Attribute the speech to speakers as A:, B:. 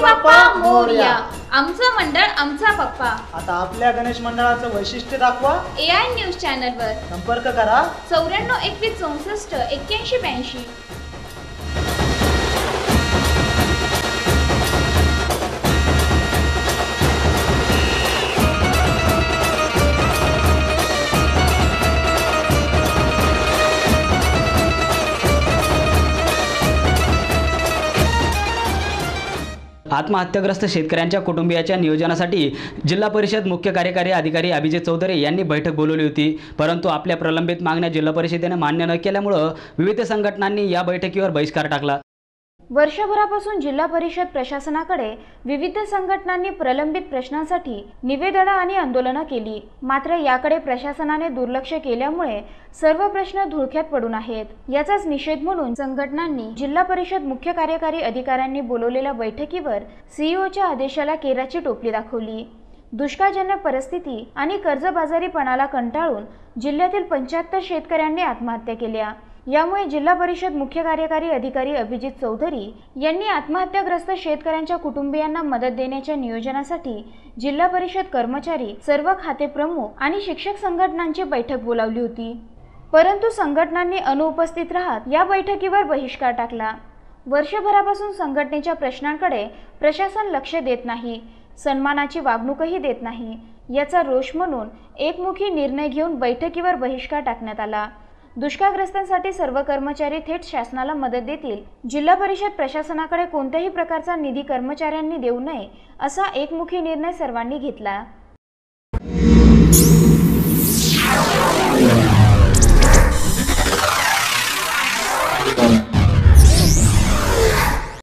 A: गणपती बाप्पा मोरया. आमचं मंडळ आमचा पप्पा.
B: आता आपल्या गणेश मंडळाचं वैशिष्ट्य दाखवा.
A: AI न्यूज चॅनलवर
B: संपर्क करा
A: 94 21 64 81 82.
C: आत्महत्याग्रस्त शेतकऱ्यांच्या कुटुंबियाच्या नियोजनासाठी जिल्हा परिषद मुख्य कार्यकारी अधिकारी अभिजित चौधरी यांनी बैठक बोलवली होती, परंतु आपल्या प्रलंबित मागण्या जिल्हा परिषदेने मान्य न केल्यामुळे विविध संघटनांनी या बैठकीवर बहिष्कार टाकला.
D: वर्षभरापासून जिल्हा परिषद प्रशासनाकडे विविध संघटनांनी प्रलंबित प्रश्नांसाठी निवेदनं आणि आंदोलनं केली, मात्र याकडे प्रशासनाने दुर्लक्ष केल्यामुळे सर्व प्रश्न धुळक्यात पडून आहेत. याचाच निषेध म्हणून संघटनांनी जिल्हा परिषद मुख्य कार्यकारी अधिकाऱ्यांनी बोलवलेल्या बैठकीवर सीईओच्या आदेशाला केराची टोपली दाखवली. दुष्काळजन्य परिस्थिती आणि कर्जबाजारीपणाला कंटाळून जिल्ह्यातील 75 शेतकऱ्यांनी आत्महत्या केल्या. यामुळे जिल्हा परिषद मुख्य कार्यकारी अधिकारी अभिजित चौधरी यांनी आत्महत्याग्रस्त शेतकऱ्यांच्या कुटुंबियांना मदत देण्याच्या नियोजनासाठी जिल्हा परिषद कर्मचारी, सर्व खाते प्रमुख आणि शिक्षक संघटनांची बैठक बोलावली होती, परंतु संघटनांनी अनुपस्थित राहत या बैठकीवर बहिष्कार टाकला. वर्षभरापासून संघटनेच्या प्रश्नांकडे प्रशासन लक्ष देत नाही, सन्मानाची वागणूकही देत नाही. याचा रोष म्हणून एकमुखी निर्णय घेऊन बैठकीवर बहिष्कार टाकण्यात आला. दुष्काळग्रस्तांसाठी सर्व कर्मचारी थेट शासनाला मदत देतील. जिल्हा परिषद प्रशासनाकडे कोणत्याही प्रकारचा निधी कर्मचाऱ्यांनी देऊ नये असा एकमुखी निर्णय सर्वांनी घेतला.